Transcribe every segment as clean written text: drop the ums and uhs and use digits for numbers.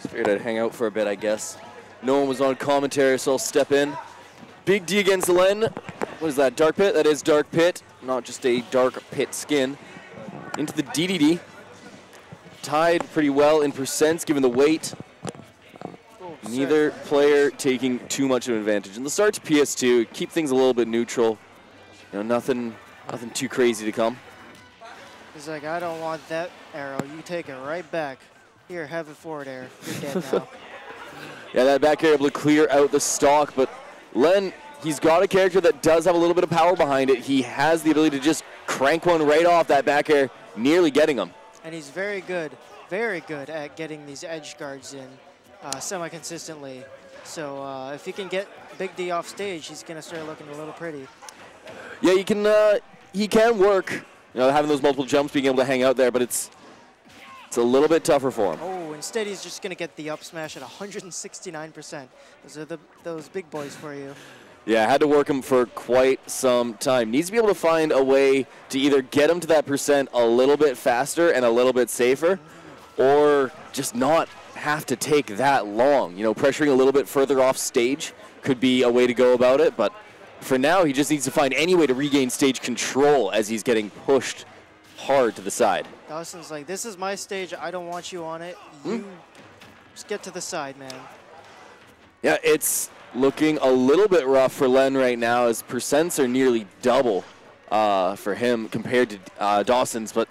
Figured I'd hang out for a bit, I guess. No one was on commentary, so I'll step in. Big D against Len. What is that, Dark Pit? That is Dark Pit, not just a Dark Pit skin. Into the DDD. Tied pretty well in percents, given the weight. Neither player taking too much of an advantage. And the start to PS2, keep things a little bit neutral. You know, nothing too crazy to come. He's like, I don't want that arrow. You take it right back. Here, have it forward air. You're dead now. Yeah, that back air able to clear out the stock, but Len, he's got a character that does have a little bit of power behind it. He has the ability to just crank one right off that back air, nearly getting him. And he's very good at getting these edge guards in semi-consistently. So if he can get Big D off stage, he's going to start looking a little pretty. Yeah, he can work, you know, having those multiple jumps, being able to hang out there, but it's a little bit tougher for him. Oh, instead he's just going to get the up smash at 169%. Those are those big boys for you. Yeah, had to work him for quite some time. Needs to be able to find a way to either get him to that percent a little bit faster and a little bit safer, or just not have to take that long. You know, pressuring a little bit further off stage could be a way to go about it, but for now he just needs to find any way to regain stage control as he's getting pushed hard to the side. Dawson's like, this is my stage, I don't want you on it. You just get to the side, man. Yeah, it's looking a little bit rough for Len right now as percents are nearly double for him compared to Dawson's, but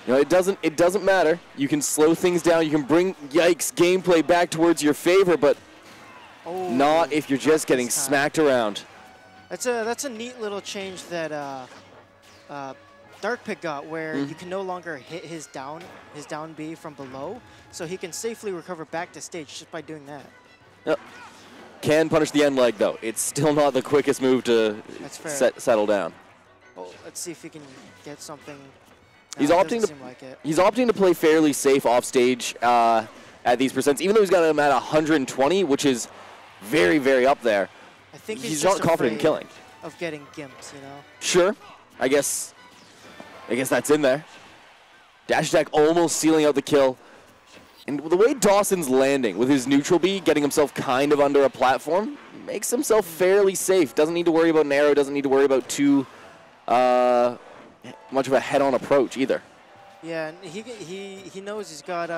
you know, it doesn't matter. You can slow things down, you can bring Yikes gameplay back towards your favor, but not if you're just getting smacked around. That's a neat little change that Dark Pit got, where you can no longer hit his down B from below, so he can safely recover back to stage just by doing that. Yep. Can punish the end leg though. It's still not the quickest move to settle down. Well, let's see if he can get something. He's opting to play fairly safe off stage at these percents, even though he's got him at 120, which is very, very up there. I think he's not confident in killing. Of getting gimped, you know. Sure, I guess that's in there. Dash attack almost sealing out the kill. And the way Dawson's landing with his neutral B, getting himself kind of under a platform, makes himself fairly safe. Doesn't need to worry about an arrow, doesn't need to worry about too much of a head-on approach either. Yeah, and he knows he's got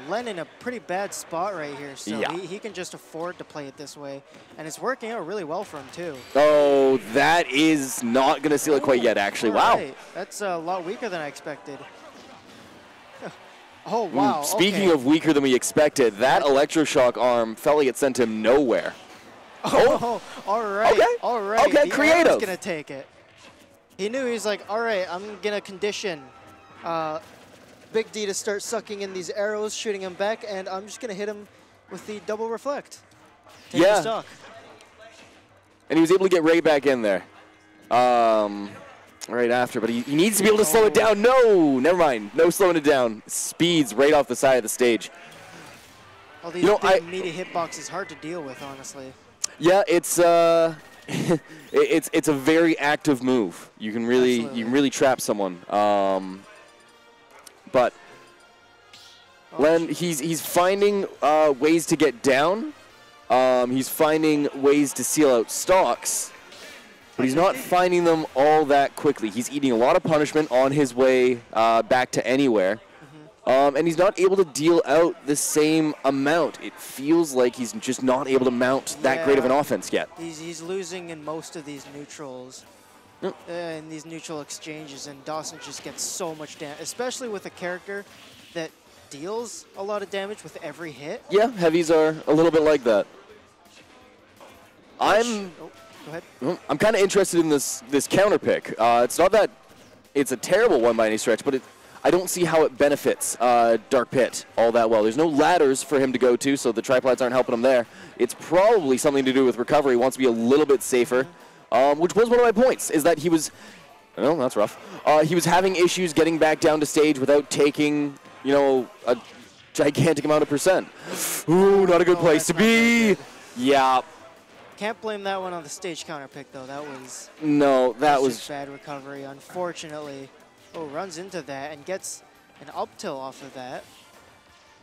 Len in a pretty bad spot right here, so he can just afford to play it this way, and it's working out really well for him too. Oh, that is not going to seal it quite yet, actually. Wow. Right. That's a lot weaker than I expected. Oh, wow. Speaking of weaker than we expected, that electroshock arm felt like it sent him nowhere. Oh, all right. Okay. All right. Okay, creative. He's going to take it. He knew, he's like, all right, I'm going to condition Big D to start sucking in these arrows, shooting him back, and I'm just going to hit him with the double reflect. Take the stock. And he was able to get right back in there. Right after, but he needs to be able to slow it down. No, never mind. No slowing it down. Speeds right off the side of the stage. All these big meaty hitboxes hard to deal with, honestly. Yeah, it's it's a very active move. You can really trap someone. But Len, he's finding ways to get down. He's finding ways to seal out stocks. But he's not finding them all that quickly. He's eating a lot of punishment on his way back to anywhere. And he's not able to deal out the same amount. It feels like he's just not able to mount that great of an offense yet. He's losing in most of these neutrals, in these neutral exchanges, and Dawson just gets so much damage, especially with a character that deals a lot of damage with every hit. Yeah, heavies are a little bit like that. Go ahead. I'm kind of interested in this counter pick. It's not that it's a terrible one by any stretch, but I don't see how it benefits Dark Pit all that well. There's no ladders for him to go to, so the triplats aren't helping him there. It's probably something to do with recovery. He wants to be a little bit safer, which was one of my points, is that he was, well, that's rough. He was having issues getting back down to stage without taking, you know, a gigantic amount of percent. Ooh, not a good place to be. Yeah. Can't blame that one on the stage counter pick, though. That was just bad recovery, unfortunately. Oh, runs into that and gets an up tilt off of that.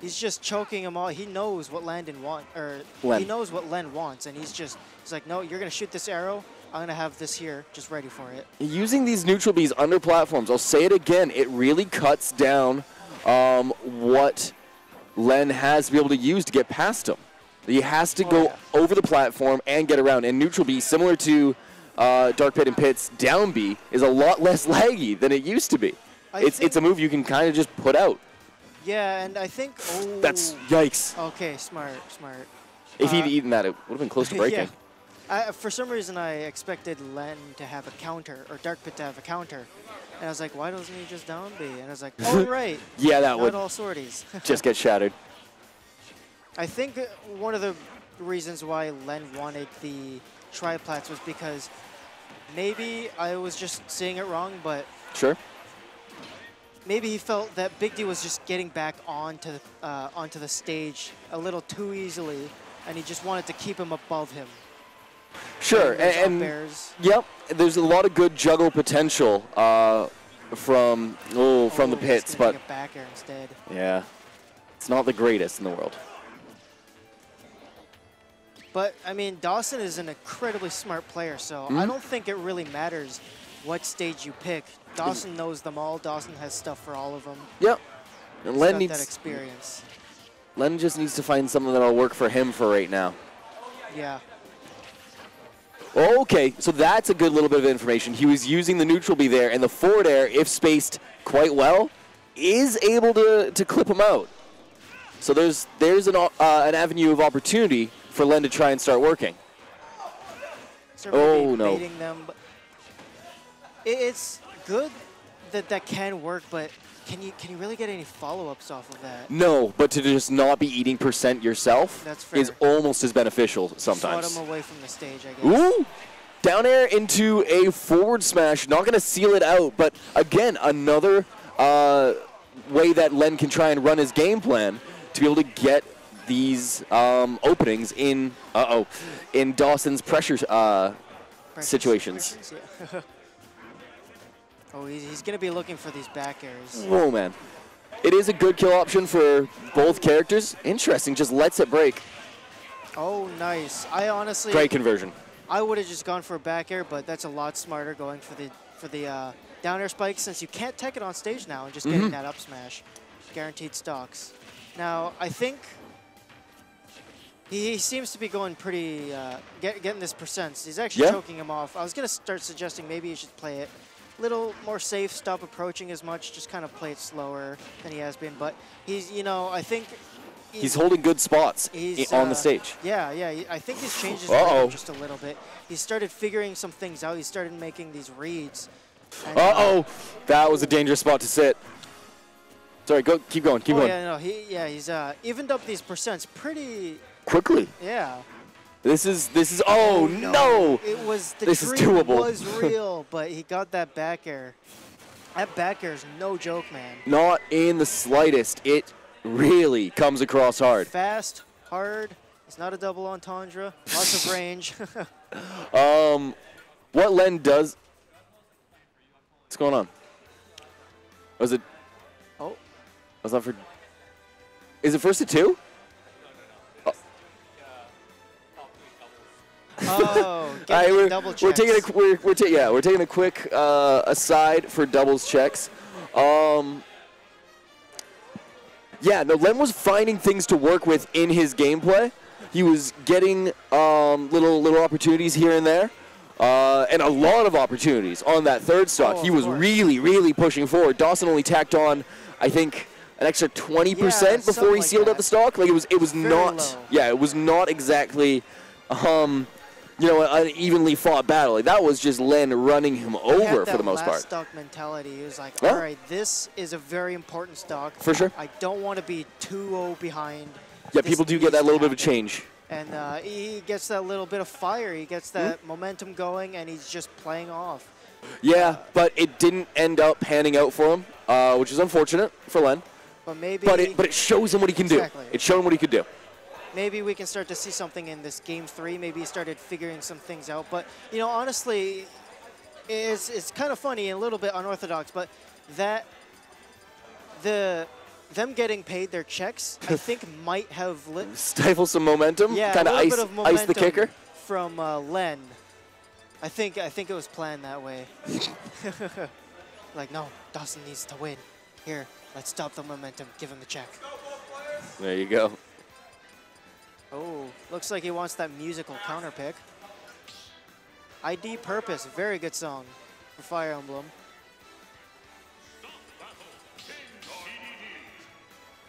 He's just choking him all. He knows what he knows what Len wants, and he's like, no, you're gonna shoot this arrow. I'm gonna have this here, just ready for it. Using these neutral Bs under platforms, I'll say it again, it really cuts down what Len has to be able to use to get past him. He has to go over the platform and get around. And neutral B, similar to Dark Pit and Pit's down B, is a lot less laggy than it used to be. It's a move you can kind of just put out. Yeah, and I think... Oh. That's... Yikes. Okay, smart. If he'd eaten that, it would have been close to breaking. Yeah. For some reason, I expected Len to have a counter, or Dark Pit to have a counter. And I was like, why doesn't he just down B? And I was like, oh, right. Yeah, that would all sorties. just get shattered. I think one of the reasons why Len wanted the triplats was because maybe I was just seeing it wrong, but... Sure. Maybe he felt that Big D was just getting back onto the stage a little too easily, and he just wanted to keep him above him. Sure, and yep, there's a lot of good juggle potential from the pits, but a back air instead. Yeah, it's not the greatest in the world. But I mean, Dawson is an incredibly smart player, so I don't think it really matters what stage you pick. Dawson knows them all. Dawson has stuff for all of them. Yep. And Len needs that experience. Len just needs to find something that'll work for him for right now. Yeah. Okay, so that's a good little bit of information. He was using the neutral B there, and the forward air, if spaced quite well, is able to clip him out. So there's an avenue of opportunity for Len to try and start working. Oh no! Them, but it's good that can work, but can you really get any follow-ups off of that? No, but to just not be eating percent yourself is almost as beneficial sometimes. Swat him away from the stage, I guess. Ooh! Down air into a forward smash. Not going to seal it out, but again, another way that Len can try and run his game plan to be able to get these openings in Dawson's pressure situations. Yeah. Oh, he's going to be looking for these back airs. Oh, man. It is a good kill option for both characters. Interesting, just lets it break. Oh, nice. I honestly... Great conversion. I would have just gone for a back air, but that's a lot smarter going for the down air spike, since you can't tech it on stage now and just getting that up smash. Guaranteed stocks. Now, I think he seems to be going pretty, getting this percents. He's actually choking him off. I was going to start suggesting maybe he should play it a little more safe, stop approaching as much, just kind of play it slower than he has been. But he's, I think... He's holding good spots on the stage. Yeah, I think he's changed his game just a little bit. He started figuring some things out. He started making these reads. That was a dangerous spot to sit. Sorry, keep going. Yeah, no, he's evened up these percents pretty quickly. Yeah. This is no. It was this is doable. Was real, but he got that back air. That back air is no joke, man. Not in the slightest. It really comes across hard. Fast, hard. It's not a double entendre. Lots of range. What Len does... What's going on? Was it... Oh. Was that for... Is it first to two? Double checks. We're taking a quick aside for doubles checks. Yeah, no, Len was finding things to work with in his gameplay. He was getting little opportunities here and there, and a lot of opportunities on that third stock. He was really pushing forward. Dawson only tacked on, I think, an extra 20% before he sealed out the stock. Like it was not. Low. Yeah, it was not exactly, an evenly fought battle. Like, that was just Len running him over for the most part. Stock mentality. He was like, all right, this is a very important stock. For sure. I don't want to be 2-0 behind. Yeah, people do get that little bit of a change. And he gets that little bit of fire. He gets that momentum going, and he's just playing off. Yeah, but it didn't end up panning out for him, which is unfortunate for Len. But maybe. But it shows him what he can do. It showed him what he could do. Maybe we can start to see something in this Game 3. Maybe he started figuring some things out. But, honestly, it's kind of funny and a little bit unorthodox, but the them getting paid their checks, I think might have Stifle some momentum. yeah, Kind of a little bit of momentum ice the kicker. from Len. I think it was planned that way. Like, no, Dawson needs to win. Here, let's stop the momentum. Give him the check. There you go. Oh, looks like he wants that musical counter pick. ID Purpose, very good song for Fire Emblem.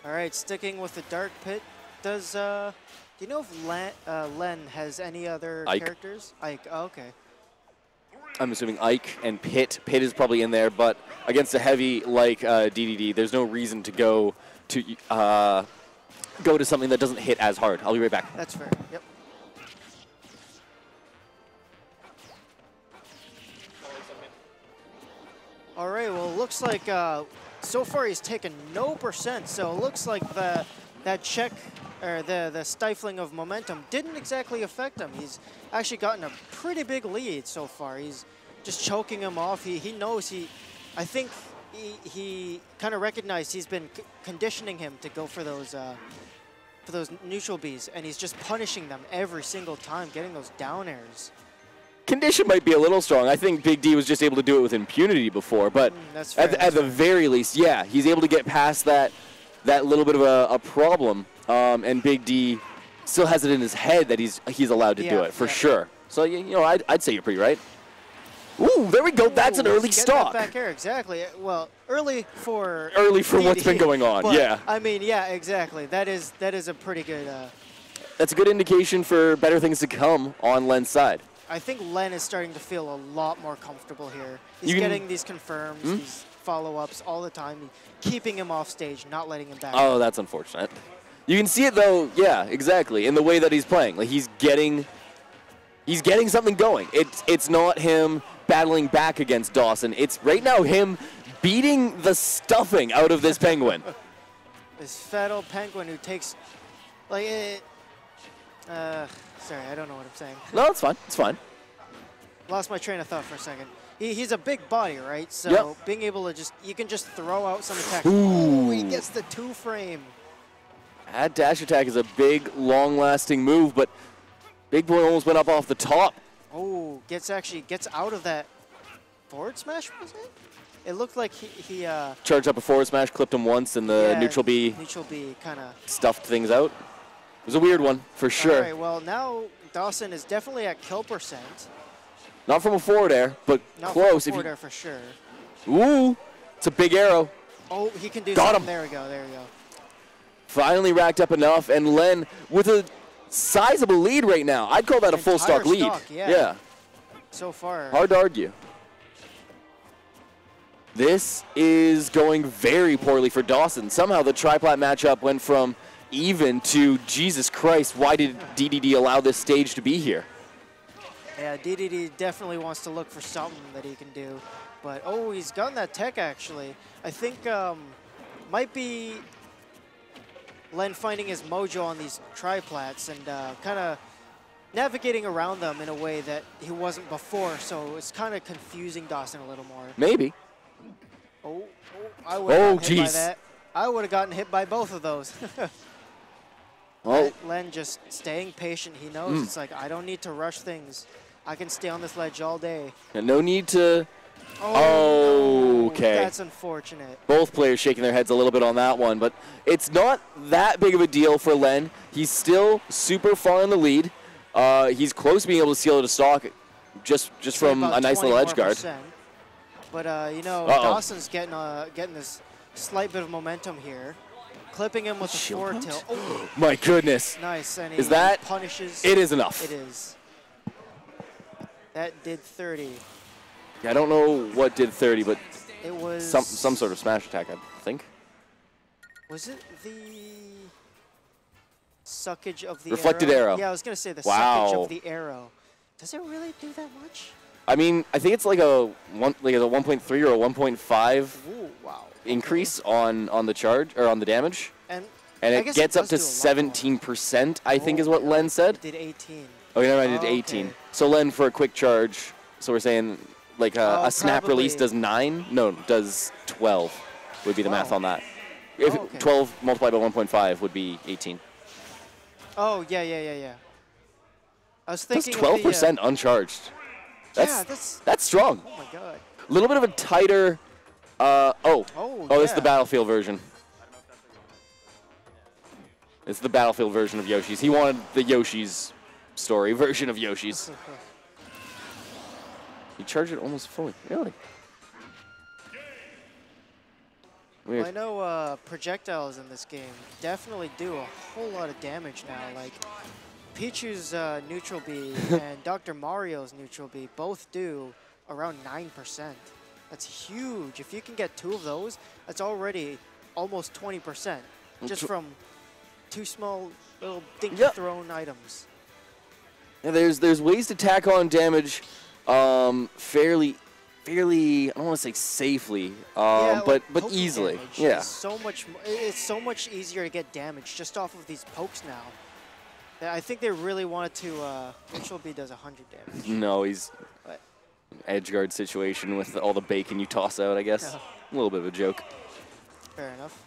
All right, sticking with the Dark Pit. Does do you know if Len has any other Ike. characters? Ike. Oh, okay. I'm assuming Ike and Pit. Pit is probably in there, but against a heavy like DDD, there's no reason to go to something that doesn't hit as hard. I'll be right back. That's fair. Yep. All right. Well, it looks like so far he's taken no %. So it looks like that check or the stifling of momentum didn't exactly affect him. He's actually gotten a pretty big lead so far. He's just choking him off. He knows I think he kind of recognized he's been conditioning him to go for those neutral Bs, and he's just punishing them every single time, getting those down airs. Condition might be a little strong. I think Big D was just able to do it with impunity before, but That's fair, at the very least, yeah, he's able to get past that little bit of a problem, and Big D still has it in his head that he's allowed to do it for sure. So you know, I'd say you're pretty right. Ooh, there we go. That's an early stock. That back air, exactly. Well, early for what's been going on. But, yeah. I mean, yeah, exactly. That is a pretty good. That's a good indication for better things to come on Len's side. I think Len is starting to feel a lot more comfortable here. He's getting these confirms, these follow-ups all the time, keeping him off stage, not letting him back. Oh, that's unfortunate. You can see it though. Yeah, exactly. In the way that he's playing, like he's getting something going. It's not him battling back against Dawson. It's right now him beating the stuffing out of this penguin. This fat old penguin who takes, like, sorry, I don't know what I'm saying. No, it's fine. It's fine. Lost my train of thought for a second. He's a big body, right? So being able to you can just throw out some attacks. Ooh, he gets the 2-frame. That dash attack is a big, long-lasting move, but Big Boy almost went up off the top. Oh, gets out of that forward smash, was it? It looked like he charged up a forward smash, clipped him once, and the neutral B kind of stuffed things out. It was a weird one, for sure. All right, well, now Dawson is definitely at kill %. Not from a forward air, but Not close. From a forward air for sure. Ooh, it's a big arrow. Oh, he can do Got something. him. There we go, there we go. Finally racked up enough, and Len with a sizable lead right now. I'd call that a full stock lead. Yeah. So far. Hard to argue. This is going very poorly for Dawson. Somehow the triplat matchup went from even to Jesus Christ, why did DDD allow this stage to be here? Yeah, DDD definitely wants to look for something that he can do. But, oh, he's gotten that tech, actually. I think might be Len finding his mojo on these triplats and kind of navigating around them in a way that he wasn't before. So it's kind of confusing Dawson a little more. Maybe. Oh, I would have gotten hit by that. I would have gotten hit by both of those. Oh. Len just staying patient. He knows it's like, I don't need to rush things. I can stay on this ledge all day. And no need to... Oh, okay. That's unfortunate. Both players shaking their heads a little bit on that one, but it's not that big of a deal for Len. He's still super far in the lead. He's close to being able to seal it a stock just from a nice little edge guard. But, you know, Dawson's getting this slight bit of momentum here. Clipping him with the forward tilt. Oh. My goodness. Nice. And is that punishes. It is enough. It is. That did 30. Yeah, I don't know what did 30, but it was some sort of smash attack, I think. Was it the suckage of the reflected arrow? Yeah, I was gonna say the suckage of the arrow. Does it really do that much? I mean, I think it's like a 1.3 or a 1.5 increase on the charge or on the damage, and it gets up to 17%. I think is what Len said. It did 18. Oh, yeah, I did 18. Okay. So Len for a quick charge. So we're saying like a snap release does 9. No, does 12. Would be the math on that. If Oh, okay. 12 multiplied by 1.5 would be 18. Oh, yeah. I was That's thinking 12% uncharged. Yeah, That's strong. Oh my god. A little bit of a tighter. Oh, it's the yeah. Battlefield version. It's the Battlefield version of Yoshi's. He wanted the Yoshi's story version of Yoshi's. He charged it almost fully. Really? Weird. Well, I know projectiles in this game definitely do a whole lot of damage now. Like Pichu's neutral B and Dr. Mario's neutral B both do around 9%. That's huge. If you can get 2 of those, that's already almost 20% just from 2 small little dinky thrown items. Yeah, there's ways to tack on damage fairly, I don't want to say safely, but easily. Yeah. It's so much easier to get damage just off of these pokes now. I think they really wanted to. Neutral B does 100 damage. No, he's edge guard situation with all the bacon you toss out, I guess. A little bit of a joke. Fair enough.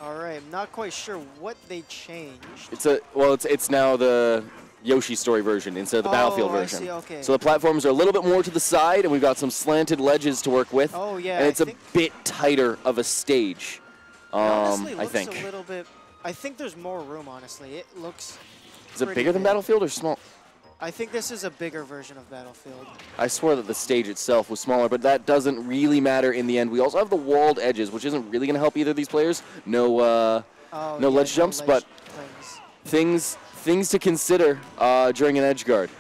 All right, I'm not quite sure what they changed. It's now the Yoshi story version instead of the Battlefield version. I see, okay. So the platforms are a little bit more to the side, and we've got some slanted ledges to work with. Oh yeah. And it's a bit tighter of a stage. Honestly, I think. A little bit. I think there's more room. Honestly, it looks. Is it bigger than Battlefield or small? I think this is a bigger version of Battlefield. I swore that the stage itself was smaller, but that doesn't really matter in the end. We also have the walled edges, which isn't really going to help either of these players. No ledge jumps, but things to consider during an edge guard.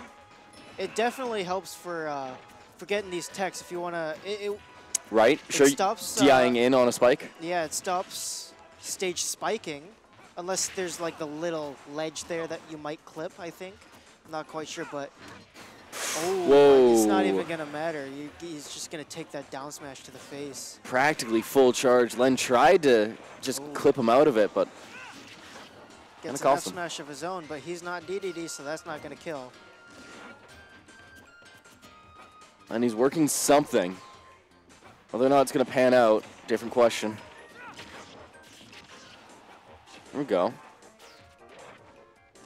It definitely helps for getting these techs if you want to. Right? Sure. Stops DIing in on a spike. Yeah, it stops stage spiking, unless there's like the little ledge there that you might clip. I think. Not quite sure, but it's not even gonna matter. He's just gonna take that down smash to the face. Practically full charge. Len tried to just clip him out of it, but gets an F smash of his own, but he's not DDD, so that's not gonna kill. And he's working something. Whether or not it's gonna pan out, different question. There we go.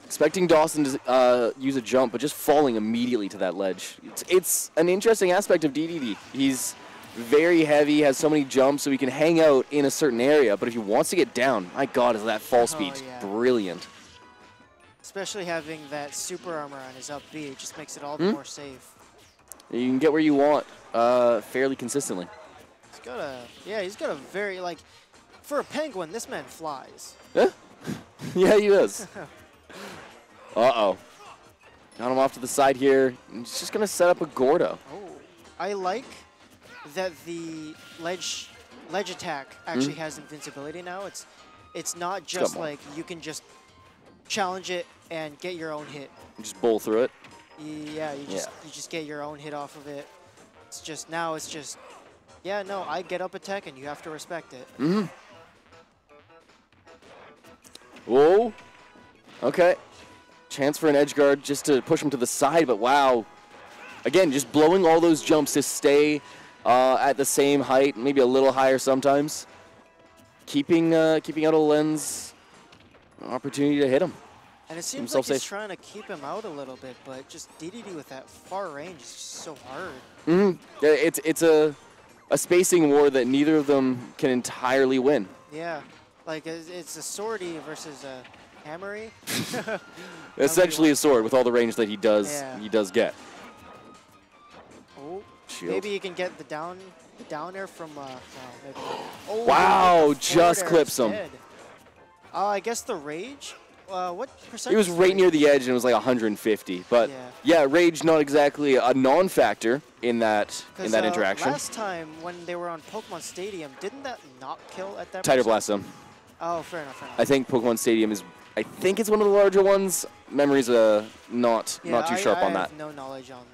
Expecting Dawson to use a jump, but just falling immediately to that ledge. It's an interesting aspect of DDD. He's very heavy, has so many jumps, so he can hang out in a certain area. But if he wants to get down, my God, is that fall speed brilliant. Especially having that super armor on his up B, it just makes it all the more safe. You can get where you want fairly consistently. He's got a very, like, for a penguin, this man flies. Yeah, yeah, he does. Uh-oh. Got him off to the side here. He's just going to set up a Gordo. Oh, I like that the ledge attack actually has invincibility now. It's not just like you can just challenge it and get your own hit. You just bowl through it? Yeah, you just get your own hit off of it. It's just, I get up attack and you have to respect it. Mm-hmm. Whoa. Okay. Chance for an edge guard just to push him to the side, but wow. Again, just blowing all those jumps to stay at the same height, maybe a little higher sometimes. Keeping out of Len's opportunity to hit him. And it seems like he's trying to keep him out a little bit, but just DDD with that far range is just so hard. Mm-hmm. It's a spacing war that neither of them can entirely win. Yeah, like it's a swordy versus a hammery. Essentially a sword with all the range that he does get. Oh, maybe you can get the down air from maybe. Oh, wow, just clips him. I guess the rage. What percent? He was right near the edge and it was like 150. But yeah, rage not exactly a non-factor in that interaction. Last time when they were on Pokemon Stadium, didn't that not kill at that? Tighter Blast Zone. Oh, fair enough. I think Pokemon Stadium is. I think it's one of the larger ones. Memory's not too sharp on that. I have no knowledge on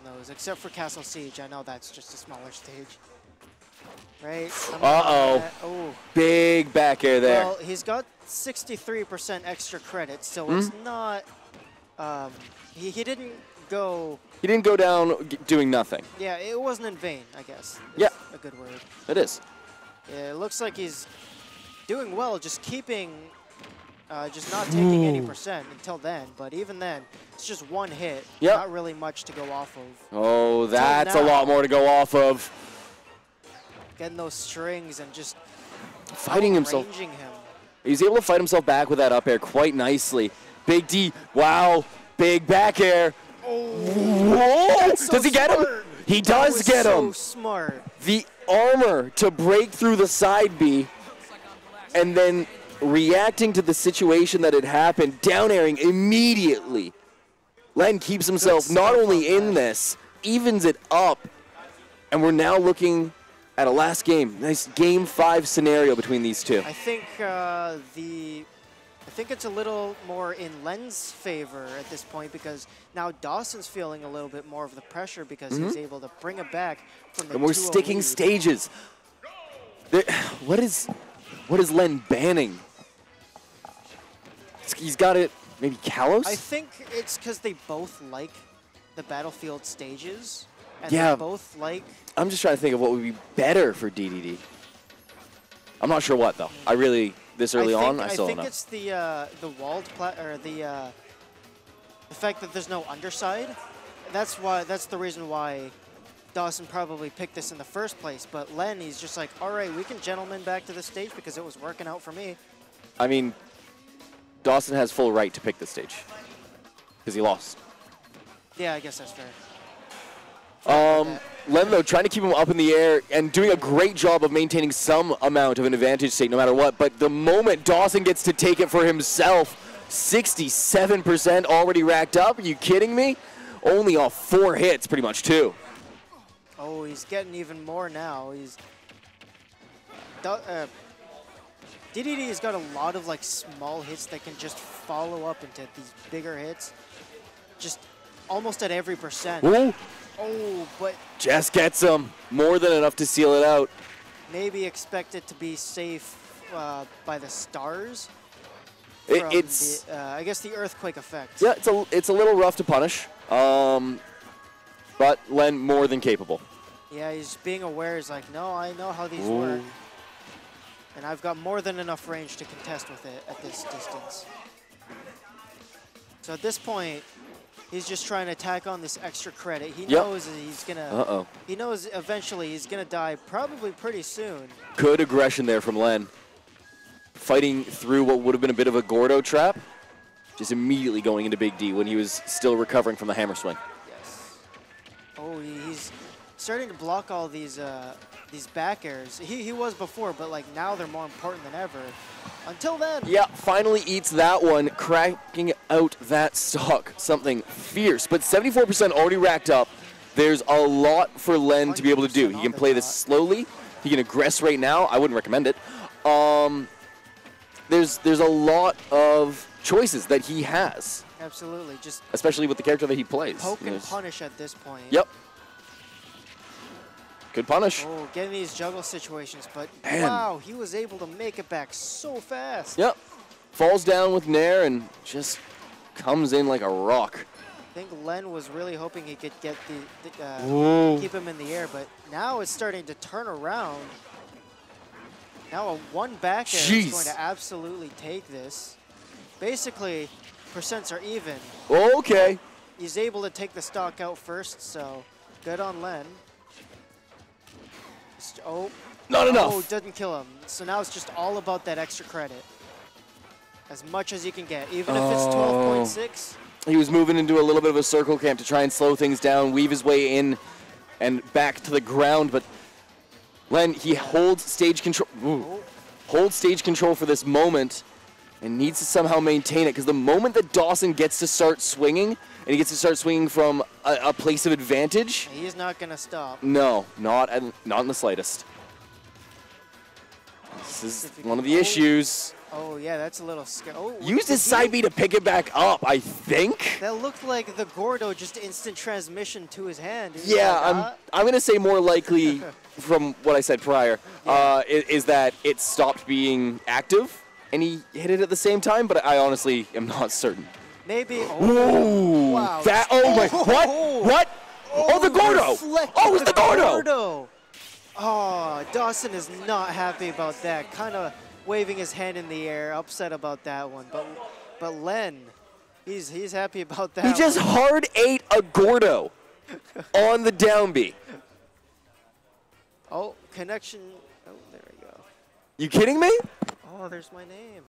those except for Castle Siege. I know that's just a smaller stage. Right? Oh. Big back air there. Well, he's got 63% extra credit, so it's not. He didn't go. He didn't go down doing nothing. Yeah, it wasn't in vain, I guess. Yeah. A good word. It is. It looks like he's doing well, just keeping, just not taking any percent until then. But even then, it's just one hit. Yep. Not really much to go off of. Oh, that's a lot more to go off of. Getting those strings and just fighting himself. Him. He's able to fight himself back with that up air quite nicely. Big D, wow, big back air. Oh, whoa! So does he get him? He does get him. So smart. The armor to break through the side B, and then reacting to the situation that had happened, down airing immediately. Len keeps himself not only in this, evens it up, and we're now looking at a last game. Nice Game 5 scenario between these two. I think I think it's a little more in Len's favor at this point because now Dawson's feeling a little bit more of the pressure because he's able to bring it back from the 2-0 and we're sticking lead. stages. What is Len banning? He's got it. Maybe Kalos? I think it's because they both like the Battlefield stages. And yeah. they both like. I'm just trying to think of what would be better for DDD. I'm not sure what though. I really this early on. I still don't know. I think it's the walled the fact that there's no underside. That's the reason why Dawson probably picked this in the first place. But Len, he's just like, all right, we can gentleman back to the stage because it was working out for me. I mean, Dawson has full right to pick the stage because he lost. Yeah, I guess that's fair. Len, though, trying to keep him up in the air and doing a great job of maintaining some amount of an advantage state no matter what. But the moment Dawson gets to take it for himself, 67% already racked up. Are you kidding me? Only off 4 hits, pretty much, too. Oh, he's getting even more now. DDD's got a lot of like small hits that can just follow up into these bigger hits, just almost at every percent. Ooh. Oh, but just gets him. More than enough to seal it out. Maybe expect it to be safe by the stars. It's I guess the earthquake effect. Yeah, it's a little rough to punish, but Len more than capable. Yeah, he's being aware. He's like, no, I know how these work, and I've got more than enough range to contest with it at this distance. So at this point, he's just trying to tack on this extra credit. He knows he's gonna. He knows eventually he's gonna die, probably pretty soon. Good aggression there from Len. Fighting through what would have been a bit of a Gordo trap, just immediately going into Big D when he was still recovering from the hammer swing. Yes. Oh, he's starting to block all these back airs. He was before, but like now they're more important than ever. Until then. Yeah, finally eats that one, cracking out that stock. Something fierce, but 74% already racked up. There's a lot for Len to be able to do. He can play this slowly. He can aggress right now. I wouldn't recommend it. There's a lot of choices that he has. Absolutely, just especially with the character that he plays. Poke and punish at this point. Yep. Good punish. Oh, getting these juggle situations, but wow, he was able to make it back so fast. Yep. Falls down with Nair and just comes in like a rock. I think Len was really hoping he could get keep him in the air, but now it's starting to turn around. Now a one back air is going to absolutely take this. Basically, percents are even. Okay. He's able to take the stock out first, so good on Len. Oh. Not enough. Oh, doesn't kill him. So now it's just all about that extra credit. As much as you can get, even if it's 12.6. He was moving into a little bit of a circle camp to try and slow things down, weave his way in and back to the ground, but Len, he holds stage control. Holds stage control for this moment and needs to somehow maintain it because the moment that Dawson gets to start swinging, and he gets to start swinging from a place of advantage, he's not going to stop. No, not in the slightest. This is one of the issues. Oh, yeah, that's a little scary. Oh, used his side B to pick it back up, I think. That looked like the Gordo just instant transmission to his hand. Yeah, I'm going to say more likely from what I said prior, is that it stopped being active and he hit it at the same time, but I honestly am not certain. Maybe. Oh, wow. That, oh my, what? What? Oh, the Gordo. Oh, it's the Gordo. Oh, Dawson is not happy about that. Kind of waving his hand in the air, upset about that one. But Len, he's happy about that. He just hard ate a Gordo on the down B. Oh, connection. Oh, there we go. You kidding me? Oh, there's my name.